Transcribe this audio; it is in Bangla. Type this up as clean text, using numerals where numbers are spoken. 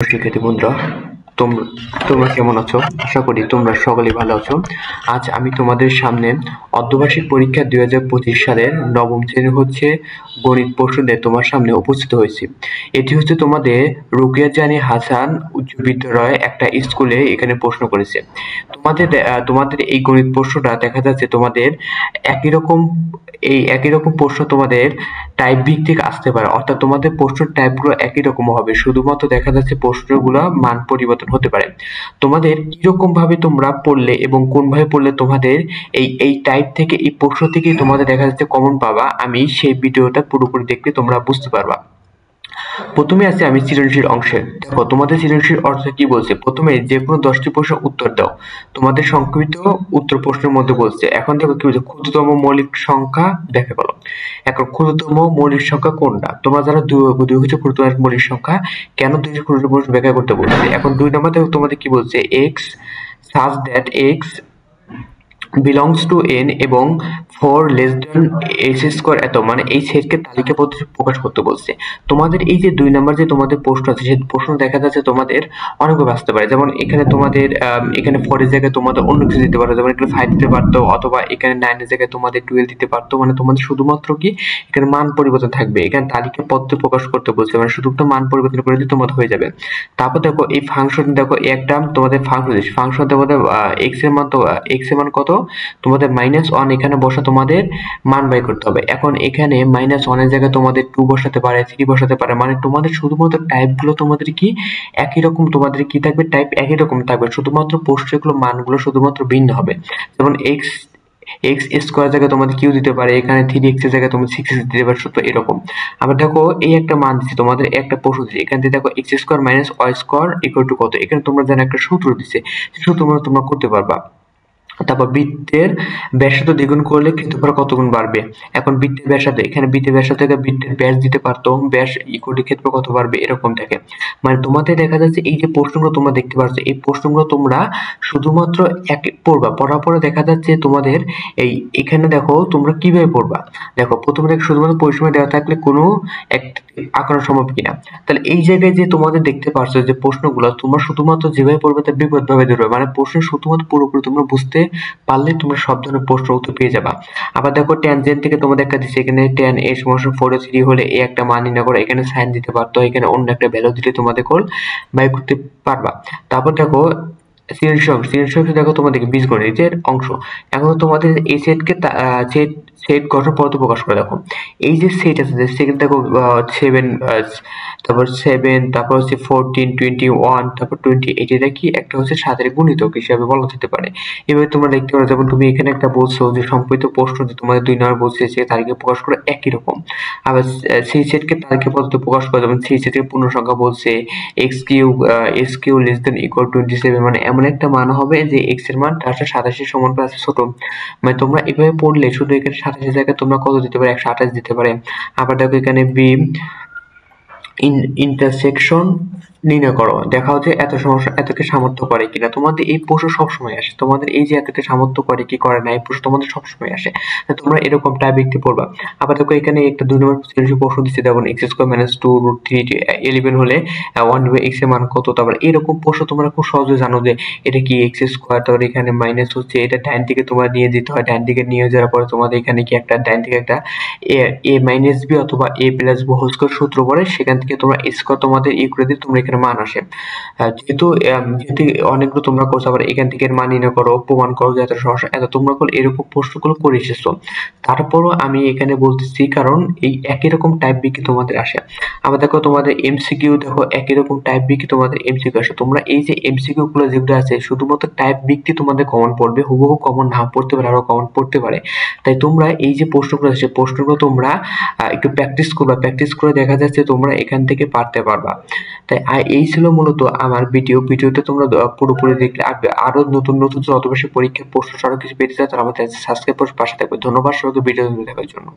শিক্ষার্থী বন্ধুরা, তোমরা কেমন আছো? আশা করি তোমরা সকলেই ভালো আছো। আজ আমি তোমাদের সামনে অর্ধবার্ষিক পরীক্ষা 2025 সালের নবম শ্রেণীর গণিত প্রশ্ন নিয়ে তোমার সামনে উপস্থিত হয়েছি। এটি তোমাদের রোকেয়া জানি হাসান উচ্চ বিদ্যালয়ে একটা স্কুলে এখানে প্রশ্ন করেছে। তোমাদের এই গণিত প্রশ্নটা দেখা যাচ্ছে তোমাদের একই রকম প্রশ্ন তোমাদের টাইপ ভিত্তিক আসতে পারে, অর্থাৎ তোমাদের প্রশ্নের টাইপগুলো একই রকম হবে, শুধুমাত্র দেখা যাচ্ছে প্রশ্নগুলো মান পরিবর্তন হতে পারে। তোমাদের কিরকম ভাবে তোমরা পড়লে এবং কোন ভাবে পড়লে তোমাদের এই টাইপ থেকে এই প্রশ্ন থেকে তোমাদের দেখা যাচ্ছে কমন পাবা, আমি সেই ভিডিওটা পুরোপুরি দেখলে তোমরা বুঝতে পারবা। প্রথমে আছে আমি সৃজনশীল অংশে। দেখো তোমাদের সৃজনশীল অংশ কি বলছে, প্রথমে যে কোনো 10টি প্রশ্নের উত্তর দাও। তোমাদের সংক্ষিপ্ত উত্তর প্রশ্নের মধ্যে বলছে। এখন দেখো কি বলছে, ক্ষুদ্রতম মৌলিক সংখ্যা ব্যাখ্যা করো। এখন ক্ষুদ্রতম মৌলিক সংখ্যা কোনটা? তোমরা যারা দুই হচ্ছে ক্ষুদ্রতম মৌলিক সংখ্যা, কেন দুইটি ক্ষুদ্রতম ব্যাখ্যা করতে বলছে। এখন 2 নম্বর দেখো তোমাদের কি বলছে, x such that x belongs to n এবং 4 less than s স্কয়ার এত, মানে এই সেটকে তালিকাবদ্ধ প্রকাশ করতে বলছে। তোমাদের এই যে 2 নাম্বার যে তোমাদের প্রশ্ন আছে, সেই প্রশ্ন দেখা যাচ্ছে তোমাদের অনেকভাবে আসতে পারে। যেমন এখানে তোমাদের এখানে 4 এর জায়গায় তোমাদের অন্য কিছু দিতে পারো, যেমন এখানে 5 দিতে পারতো, অথবা এখানে 9 এর জায়গায় তোমাদের 12 দিতে পারতো। মানে তোমাদের শুধুমাত্র কি এখানে মান পরিবর্তন থাকবে, এখানে তালিকাবদ্ধ প্রকাশ করতে বলছে, মানে শুধুমাত্র মান পরিবর্তন করে দিলে তোমাদের হয়ে যাবে। তারপর দেখো এই ফাংশন, দেখো একটা তোমাদের ফাংশন তোমাদের x এর মান কত, তোমাদের -1 এখানে বসা তোমাদের মান বাই করতে হবে। এখন এখানে -1 এর জায়গায় তোমাদের 2 বসাতে পারে, 3 বসাতে পারে, মানে তোমাদের শুধুমাত্র টাইপ গুলো তোমাদের কি একই রকম, তোমাদের কি থাকবে টাইপ একই রকম থাকবে, শুধুমাত্র প্রশ্নগুলো মানগুলো শুধুমাত্র ভিন্ন হবে। যেমন x স্কয়ার জায়গায় তোমাদের q দিতে পারে, এখানে 3x এর জায়গায় তুমি 6x দিতে পারো, তো এরকম। আবার দেখো এই একটা মান দিচ্ছে তোমাদের, একটা প্রশ্ন দিচ্ছে, এখান থেকে দেখো x square minus y square equal to কত, এখানে তোমরা জানো একটা সূত্র দিচ্ছে, সূত্র তোমরা করতে পারবা। তারপর বৃত্তের ব্যাসার্ধ দ্বিগুণ করলে ক্ষেত্রফল কত গুণ বাড়বে। এখন বৃত্তের ব্যাসার্ধ, এখানে বৃত্তের ব্যাসার্ধ থেকে বৃত্তের ব্যাস দিতে পারতো, ব্যাস ইকুয়াল টু ক্ষেত্রফল কত বাড়বে, এরকম থাকে। মানে তোমাদের দেখা যাচ্ছে এই যে প্রশ্নগুলো তোমরা দেখতে পাচ্ছ, এই প্রশ্নগুলো তোমরা শুধুমাত্র পড়ার পরে দেখা যাচ্ছে তোমাদের এখানে দেখো তোমরা কিভাবে পড়বা। দেখো প্রথমে দেখো শুধুমাত্র পরিসীমা দেওয়া থাকলে কোনো একটা আঁকানো সম্ভব কিনা। তাহলে এই জায়গায় যে তোমাদের দেখতে পাচ্ছ যে প্রশ্নগুলো তোমরা শুধুমাত্র যেভাবে পড়বে তার বিপরীত ভাবে ধরবে, মানে প্রশ্ন শুধুমাত্র পুরোপুরি তোমরা বুঝতে পারলে তোমরা সব ধরনের প্রশ্ন উত্তর পেয়ে যাবা। আবার দেখো ট্যানজেন্ট থেকে তোমাদের একটা দিচ্ছে, এখানে tan a সমান 4/3 হলে এই একটা মান নির্ণয় করো, এখানে সাইন দিতে পারতো, এখানে অন্য একটা ভ্যালু দিলে তোমাদের বাই করতে পারবা। তারপর দেখো সৃজনশীল দেখো তোমাদের বীজগণিতের অংশ। এখন তোমাদের এই সেট গঠন পদ্ধতি প্রকাশ করে। দেখো এই যে সেট আছে, যে সেট দেখো 7, তারপর 7, তারপর হচ্ছে 14, 21, তারপর 28, এটা কি একটা হচ্ছে 7-এর গুণিতক হিসাবে বলা যেতে পারে। এভাবে তোমরা লিখতে পারো। যেমন তুমি এখানে একটা বলছো যে সম্পৃক্ত প্রশ্ন যে তোমাদের 2 নম্বর বলছে সে তারিখে প্রকাশ করে একই রকম। আবার সেই সেটকে তারিখে পদ্ধতি প্রকাশ করে, যেমন সেই সেটের পূর্ণ সংখ্যা বলছে x³ less than equal 27, মানে এমন একটা মান হবে যে x এর মান 87 সমান প্লাস ছোট। মানে তোমরা এভাবে পড়লে শুধু এখানে 87 জায়গায় তোমরা কত দিতে পারে, 128 দিতে পারে। আবার দেখো এখানে b ইন্টারসেকশন নির্ণয় করো, দেখা হচ্ছে এত সমস্যা এতকে সামর্থ্য করে কিনা। তোমাদের এই প্রশ্ন সবসময় আসে, তোমাদের এই যে এতকে সামর্থ্য করে কি করে না, এই প্রশ্ন তোমাদের সবসময় আসে, তোমরা এরকম টাইপ লিখতে পড়বা। আবার দেখো এখানে একটা 2 নম্বর সৃজনশীল প্রশ্ন দিচ্ছে, যেমন x² - 2√3 11 হলে 1/x এর মান কত। তারপর এরকম প্রশ্ন তোমরা খুব সহজে জানো যে এটা কি x স্কয়ার, তারপর এখানে মাইনাস হচ্ছে, এটা ডান দিকে তোমরা নিয়ে যেতে হয়, ডান দিকে নিয়ে যাওয়ার পরে তোমাদের এখানে কি একটা ডান দিকে একটা a - b অথবা a + b হোল স্কয়ার সূত্র পড়ে, সেখান থেকে তোমরা স্কয়ার তোমাদের ই করে দিয়ে তোমরা এখানে মান আসে। যেহেতু অনেকগুলো তোমরা করছো, আবার এখান থেকে মান নির্ণয় করো, প্রমাণ করো যে এত সমস্যা এত, তোমরা এরকম প্রশ্নগুলো করে এসেছো। তারপরও আমি এখানে বলতেছি কারণ এই একই রকম টাইপ বিকি তোমাদের আসে। আবার দেখো তোমাদের এমসিকিউ, দেখো একই রকম টাইপ বিকি তোমাদের এমসিকিউ আসে। তোমরা এই যে এমসিকিউ গুলো যেগুলো আছে শুধুমাত্র টাইপ বিকটি তোমাদের কমন পড়বে, হুবহু কমন না পড়তে পারে, আরো কমন পড়তে পারে। তাই তোমরা এই যে প্রশ্নগুলো আছে প্রশ্নগুলো তোমরা একটু প্র্যাকটিস করবা, প্র্যাকটিস করে দেখা যাচ্ছে তোমরা এখান থেকে পারতে পারবা। তাই এই ছিল মূলত আমার ভিডিওতে তোমরা পুরোপুরি দেখলে আরো নতুন অর্ধবার্ষিক পরীক্ষার প্রশ্ন আরো কিছু পেতে চাও তাহলে আমাদের সাবস্ক্রাইব করে পাশে থাকবে। ধন্যবাদ সবাইকে ভিডিও দেখার জন্য।